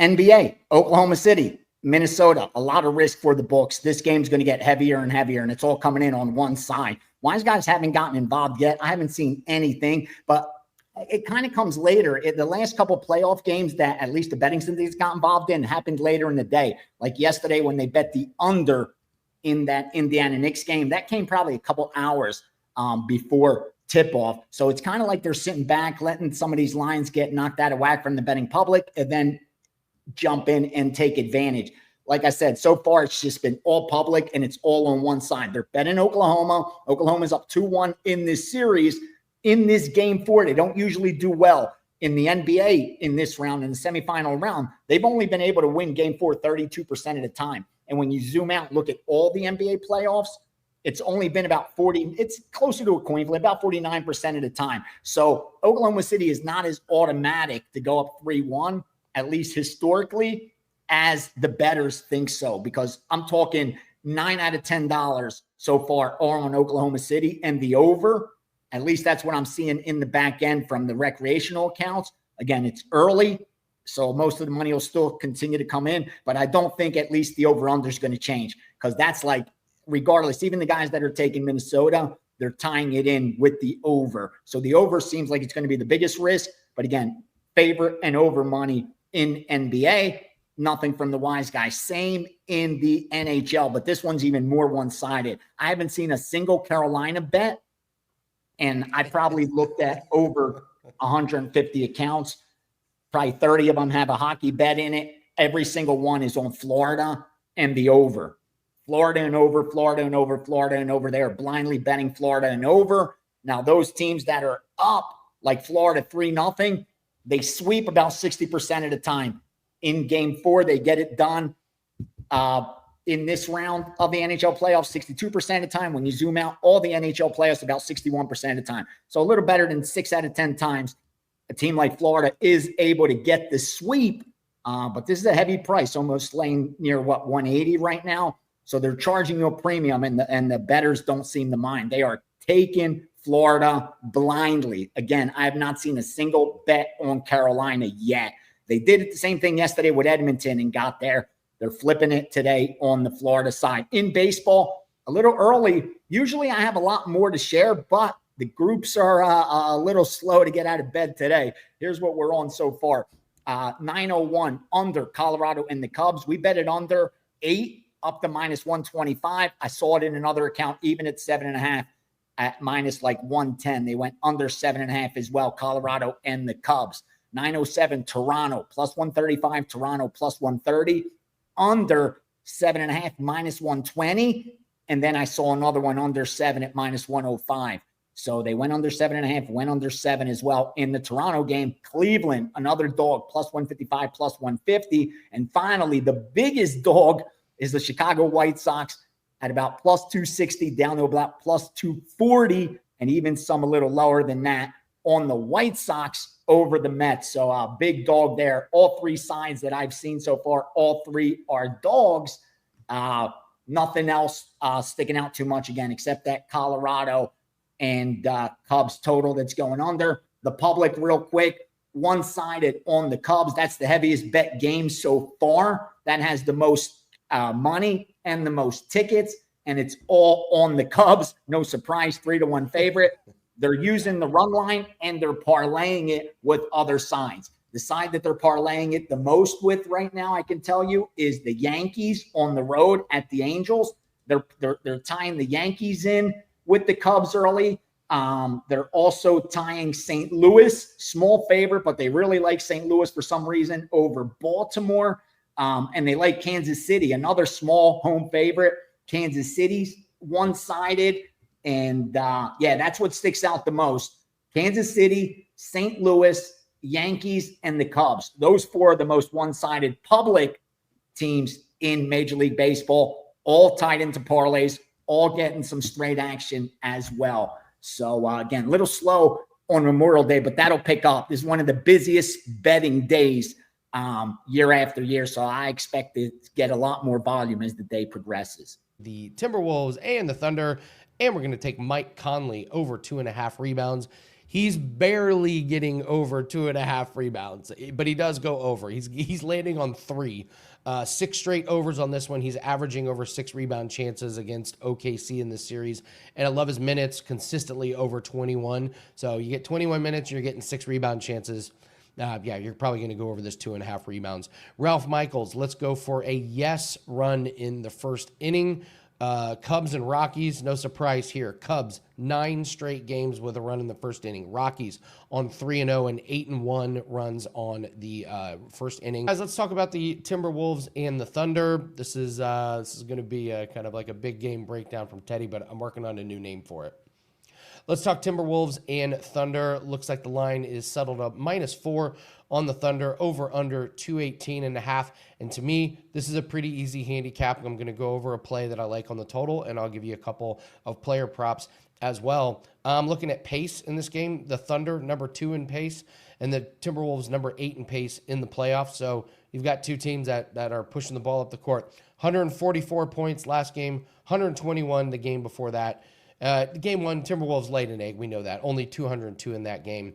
NBA, Oklahoma City, Minnesota, a lot of risk for the books. This game's going to get heavier and heavier, and it's all coming in on one side. Wise guys haven't gotten involved yet. I haven't seen anything, but it kind of comes later. The last couple of playoff games that at least the betting syndicates got involved in happened later in the day. Like yesterday when they bet the under in that Indiana Knicks game, that came probably a couple hours before tip-off. So it's kind of like they're sitting back, letting some of these lines get knocked out of whack from the betting public, and then jump in and take advantage. Like I said, so far it's just been all public and it's all on one side. They're betting Oklahoma. Oklahoma's up 2-1 in this series. In this game 4, they don't usually do well. In the NBA in this round, in the semifinal round, they've only been able to win game 4 32% of the time. And when you zoom out and look at all the NBA playoffs, it's only been about 40. It's closer to a coin flip, about 49% of the time. So Oklahoma City is not as automatic to go up 3-1, at least historically, as the bettors think so. Because I'm talking 9 out of $10 so far are on Oklahoma City, and the over, at least that's what I'm seeing in the back end from the recreational accounts. Again, it's early, so most of the money will still continue to come in, but I don't think at least the over-under is going to change, because that's like, regardless, even the guys that are taking Minnesota, they're tying it in with the over. So the over seems like it's going to be the biggest risk, but again, favorite and over money in NBA, nothing from the wise guys. Same in the NHL, but this one's even more one-sided. I haven't seen a single Carolina bet, and I probably looked at over 150 accounts. Probably 30 of them have a hockey bet in it. Every single one is on Florida and the over. Florida and over, Florida and over, Florida and over. They are blindly betting Florida and over. Now, those teams that are up, like Florida 3-0, they sweep about 60% of the time. In game 4, they get it done. In this round of the NHL playoffs, 62% of the time. When you zoom out, all the NHL playoffs, about 61% of the time. So a little better than 6 out of 10 times a team like Florida is able to get the sweep. But this is a heavy price, almost laying near, 180 right now. So they're charging you a premium, and the bettors don't seem to mind. They are taking Florida blindly. Again, I have not seen a single bet on Carolina yet. They did the same thing yesterday with Edmonton and got there. They're flipping it today on the Florida side. In baseball, a little early. Usually I have a lot more to share, but the groups are a little slow to get out of bed today. Here's what we're on so far. 901 under Colorado and the Cubs. We bet it under 8 up to -125. I saw it in another account, even at 7.5 at minus like 110. They went under 7.5 as well, Colorado and the Cubs. 907 Toronto, +135. Toronto, +130. Under 7.5, -120. And then I saw another one under 7 at -105. So they went under 7.5, went under 7 as well in the Toronto game. Cleveland, another dog, +155, +150. And finally, the biggest dog is the Chicago White Sox at about +260 down to about +240, and even some a little lower than that on the White Sox over the Mets. So a big dog there. All 3 sides that I've seen so far, all 3 are dogs. Nothing else sticking out too much again, except that Colorado and Cubs total that's going under. The public, real quick, one-sided on the Cubs. That's the heaviest bet game so far. That has the most money and the most tickets, and it's all on the Cubs. No surprise, 3-1 favorite. They're using the run line, and they're parlaying it with other sides. The side that they're parlaying it the most with right now, I can tell you, is the Yankees on the road at the Angels. They're tying the Yankees in with the Cubs early. They're also tying St. Louis, small favorite, but they really like St. Louis for some reason over Baltimore. And they like Kansas City, another small home favorite. Kansas City's one-sided. And, that's what sticks out the most. Kansas City, St. Louis, Yankees, and the Cubs. Those 4 are the most one-sided public teams in Major League Baseball, all tied into parlays, all getting some straight action as well. So, again, a little slow on Memorial Day, but that'll pick up. This is one of the busiest betting days year after year. So I expect to get a lot more volume as the day progresses. The Timberwolves and the Thunder, and we're going to take Mike Conley over 2.5 rebounds. He's barely getting over 2.5 rebounds, but he does go over. He's landing on 3. 6 straight overs on this one. He's averaging over 6 rebound chances against OKC in this series. And I love his minutes, consistently over 21. So you get 21 minutes, you're getting 6 rebound chances. Yeah, you're probably going to go over this 2.5 rebounds. Ralph Michaels, let's go for a yes run in the first inning. Cubs and Rockies, no surprise here. Cubs, 9 straight games with a run in the first inning. Rockies on 3-0 and 8-1 runs on the first inning. Guys, let's talk about the Timberwolves and the Thunder. This is going to be kind of like a big game breakdown from Teddy, but I'm working on a new name for it. Let's talk Timberwolves and Thunder. Looks like the line is settled up -4 on the Thunder, over under 218.5. And to me, this is a pretty easy handicap. I'm going to go over a play that I like on the total, and I'll give you a couple of player props as well. I'm looking at pace in this game. The Thunder, number 2 in pace, and the Timberwolves, number 8 in pace in the playoffs. So you've got two teams that are pushing the ball up the court. 144 points last game, 121 the game before that. Game 1, Timberwolves laid an egg. We know that. Only 202 in that game.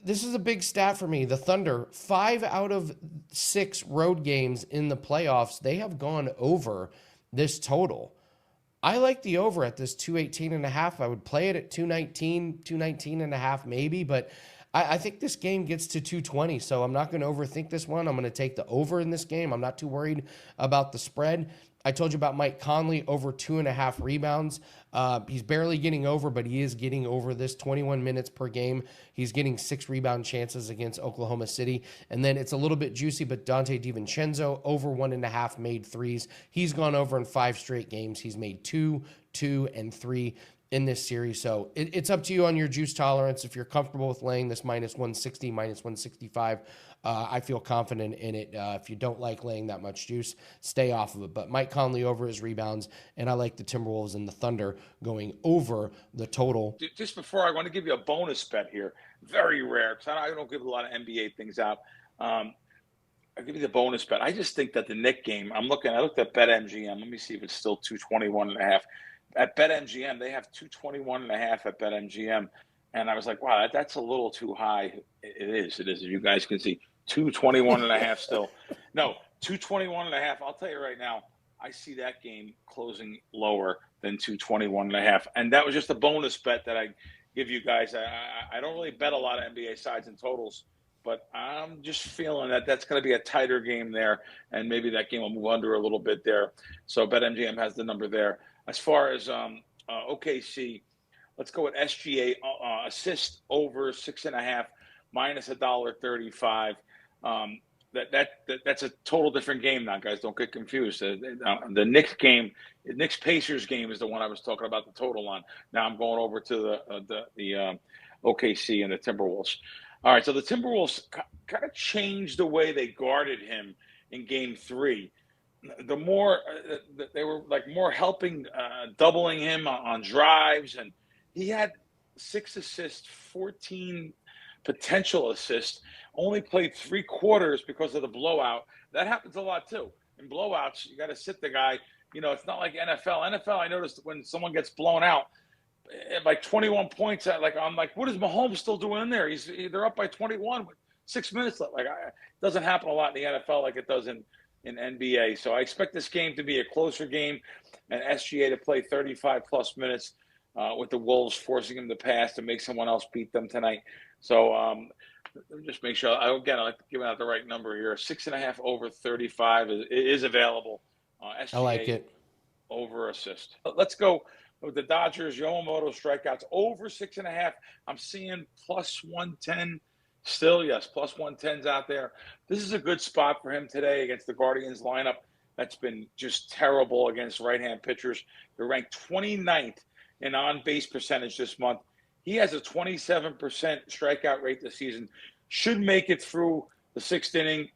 This is a big stat for me. The Thunder, 5 out of 6 road games in the playoffs, they have gone over this total. I like the over at this 218.5. I would play it at 219, 219.5 maybe, but I think this game gets to 220, so I'm not going to overthink this one. I'm going to take the over in this game. I'm not too worried about the spread. I told you about Mike Conley, over 2.5 rebounds. He's barely getting over, but he is getting over this 21 minutes per game. He's getting 6 rebound chances against Oklahoma City. And then it's a little bit juicy, but Dante DiVincenzo, over 1.5 made threes. He's gone over in 5 straight games. He's made 2, 2, and 3 in this series. So it's up to you on your juice tolerance. If you're comfortable with laying this -160, -165, I feel confident in it. If you don't like laying that much juice, stay off of it. But Mike Conley over his rebounds, and I like the Timberwolves and the Thunder going over the total. Just before, I want to give you a bonus bet here. Very rare, because I don't give a lot of NBA things out. I'll give you the bonus bet. I just think that the Knick game, I looked at BetMGM. Let me see if it's still 221.5. At BetMGM, they have 221.5 at BetMGM. And I was like, wow, that's a little too high. It is. As you guys can see, 221.5 still. No, 221.5. I'll tell you right now, I see that game closing lower than 221.5. And that was just a bonus bet that I give you guys. I don't really bet a lot of NBA sides and totals, but I'm just feeling that that's going to be a tighter game there. And maybe that game will move under a little bit there. So BetMGM has the number there. As far as OKC, let's go with SGA assist over 6.5 -1.35. That's a total different game now, guys. Don't get confused. The Knicks game, the Knicks Pacers game is the one I was talking about the total on. Now I'm going over to the OKC and the Timberwolves. All right, so the Timberwolves kind of changed the way they guarded him in Game 3. The more they were like more helping, doubling him on drives, and he had 6 assists, 14 potential assists, only played 3 quarters because of the blowout. That happens a lot too. In blowouts, you got to sit the guy. You know, it's not like NFL. NFL, I noticed when someone gets blown out, like 21 points, I'm like, what is Mahomes still doing in there? They're up by 21 with 6 minutes left. It doesn't happen a lot in the NFL like it does in NBA. So I expect this game to be a closer game and SGA to play 35-plus minutes with the Wolves forcing him to pass to make someone else beat them tonight. So just make sure. I like to give out the right number here. 6.5 over 35 is available. SGA, I like it. Over assist. Let's go with the Dodgers. Yamamoto strikeouts over 6.5. I'm seeing +110. Still, yes, +110's out there. This is a good spot for him today against the Guardians lineup. That's been just terrible against right-hand pitchers. They're ranked 29th in on-base percentage this month. He has a 27% strikeout rate this season. Should make it through the 6th inning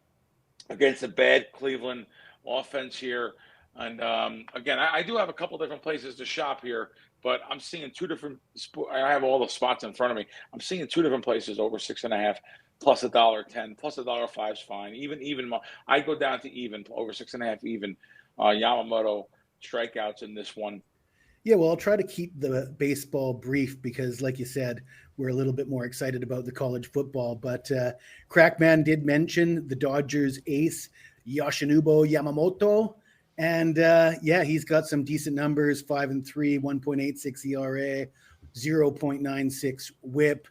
against a bad Cleveland offense here. And again, I do have a couple different places to shop here, but I'm seeing 2 different. I have all the spots in front of me. I'm seeing 2 different places over 6.5, plus $1.10, plus $1.05 is fine. Even I go down to even over 6.5 even. Yamamoto strikeouts in this one. Yeah, well, I'll try to keep the baseball brief because, like you said, we're a little bit more excited about the college football. But Crackman did mention the Dodgers ace, Yoshinobu Yamamoto. And yeah, he's got some decent numbers, 5-3, 1.86 ERA, 0.96 whip.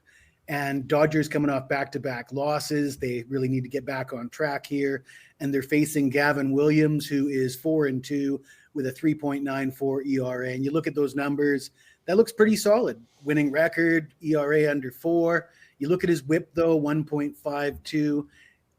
And Dodgers coming off back-to-back losses. They really need to get back on track here. And they're facing Gavin Williams, who is 4-2 with a 3.94 ERA. And you look at those numbers, that looks pretty solid. Winning record, ERA under 4. You look at his whip, though, 1.52.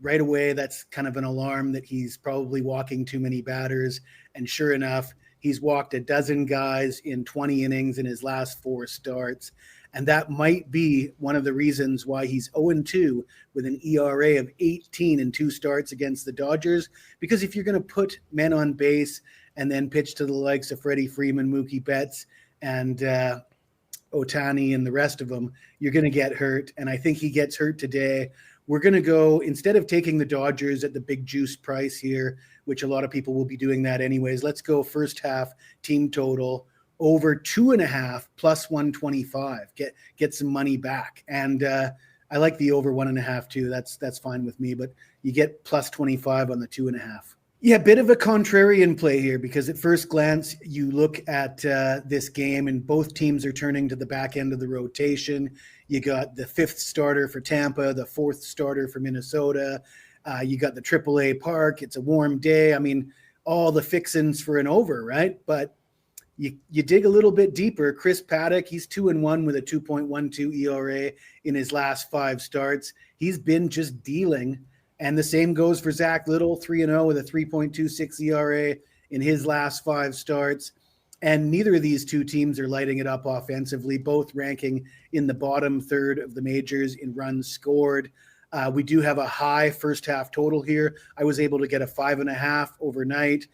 Right away, that's kind of an alarm that he's probably walking too many batters. And sure enough, he's walked a dozen guys in 20 innings in his last 4 starts. And that might be one of the reasons why he's 0-2 with an ERA of 18 in 2 starts against the Dodgers. Because if you're going to put men on base and then pitch to the likes of Freddie Freeman, Mookie Betts, and Otani and the rest of them, you're going to get hurt. And I think he gets hurt today. We're going to go, instead of taking the Dodgers at the big juice price here, which a lot of people will be doing that anyways, let's go first half team total over 2.5 plus 125. Get some money back. And I like the over 1.5 too. That's fine with me, but you get plus 25 on the 2.5. Yeah, bit of a contrarian play here because at first glance, you look at this game and both teams are turning to the back end of the rotation. You got the 5th starter for Tampa, the 4th starter for Minnesota. You got the AAA park. It's a warm day. I mean, all the fixins for an over, right? But you dig a little bit deeper. Chris Paddock, he's 2-1 with a 2.12 ERA in his last 5 starts. He's been just dealing. And the same goes for Zach Little, 3-0 with a 3.26 ERA in his last 5 starts. And neither of these two teams are lighting it up offensively, both ranking in the bottom third of the majors in runs scored. We do have a high first half total here. I was able to get a 5.5 overnight,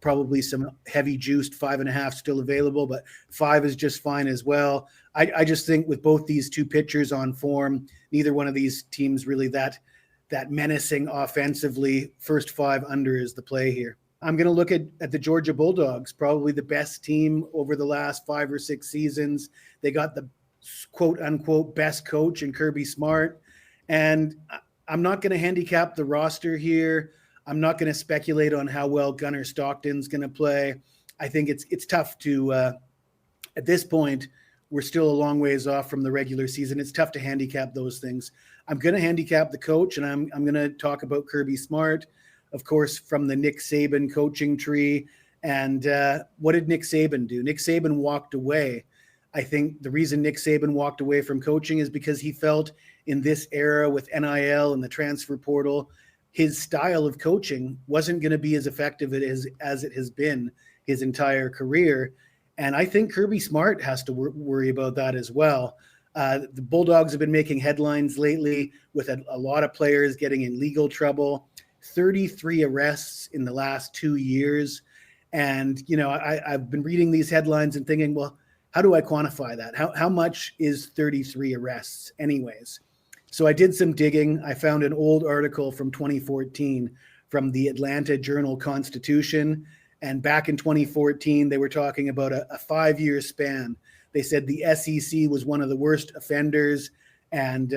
probably some heavy juiced 5.5 still available, but 5 is just fine as well. I just think with both these two pitchers on form, neither one of these teams really that menacing offensively. First 5 under is the play here. I'm going to look at the Georgia Bulldogs, probably the best team over the last 5 or 6 seasons. They got the quote unquote best coach in Kirby Smart. And I'm not going to handicap the roster here. I'm not going to speculate on how well Gunnar Stockton's going to play. I think it's tough to, at this point, we're still a long ways off from the regular season. It's tough to handicap those things. I'm going to handicap the coach, and I'm going to talk about Kirby Smart, of course, from the Nick Saban coaching tree. And what did Nick Saban do? Nick Saban walked away. I think the reason Nick Saban walked away from coaching is because he felt in this era with NIL and the transfer portal, his style of coaching wasn't going to be as effective as it has been his entire career. And I think Kirby Smart has to worry about that as well. The Bulldogs have been making headlines lately with a lot of players getting in legal trouble, 33 arrests in the last 2 years. And, you know, I've been reading these headlines and thinking, well, how do I quantify that? How much is 33 arrests anyways? So I did some digging. I found an old article from 2014 from the Atlanta Journal-Constitution. And back in 2014, they were talking about a 5-year span. They said the SEC was one of the worst offenders, and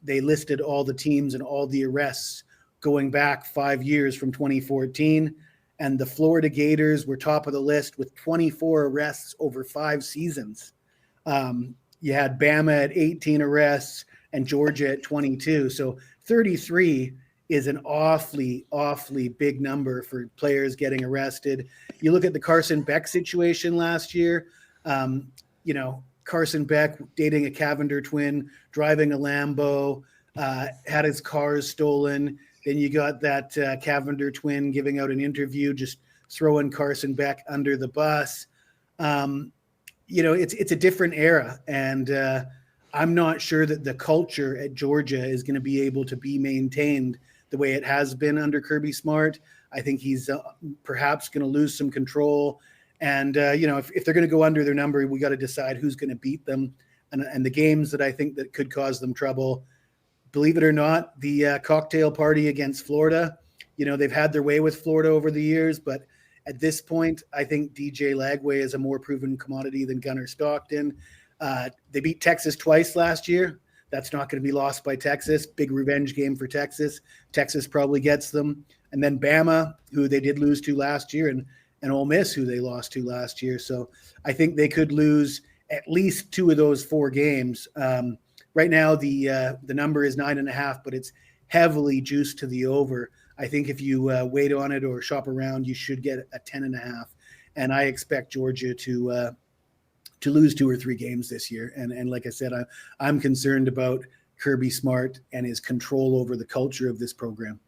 they listed all the teams and all the arrests going back 5 years from 2014. And the Florida Gators were top of the list with 24 arrests over 5 seasons. You had Bama at 18 arrests and Georgia at 22. So 33 is an awfully, awfully big number for players getting arrested. You look at the Carson Beck situation last year, you know, Carson Beck dating a Cavender twin, driving a Lambo, had his cars stolen. Then you got that Cavender twin giving out an interview, just throwing Carson Beck under the bus. You know, it's a different era. And I'm not sure that the culture at Georgia is going to be able to be maintained the way it has been under Kirby Smart. I think he's perhaps going to lose some control. And, you know, if they're going to go under their number, we got to decide who's going to beat them. And the games that I think that could cause them trouble, believe it or not, the cocktail party against Florida, you know, they've had their way with Florida over the years, but At this point, I think DJ Lagway is a more proven commodity than Gunnar Stockton. They beat Texas twice last year. That's not going to be lost by Texas. Big revenge game for Texas. Texas probably gets them. And then Bama, who they did lose to last year, and Ole Miss, who they lost to last year. So I think they could lose at least 2 of those 4 games. Right now, the number is 9.5, but it's heavily juiced to the over. I think if you wait on it or shop around, you should get a 10.5. And I expect Georgia to lose 2 or 3 games this year. And like I said, I'm concerned about Kirby Smart and his control over the culture of this program.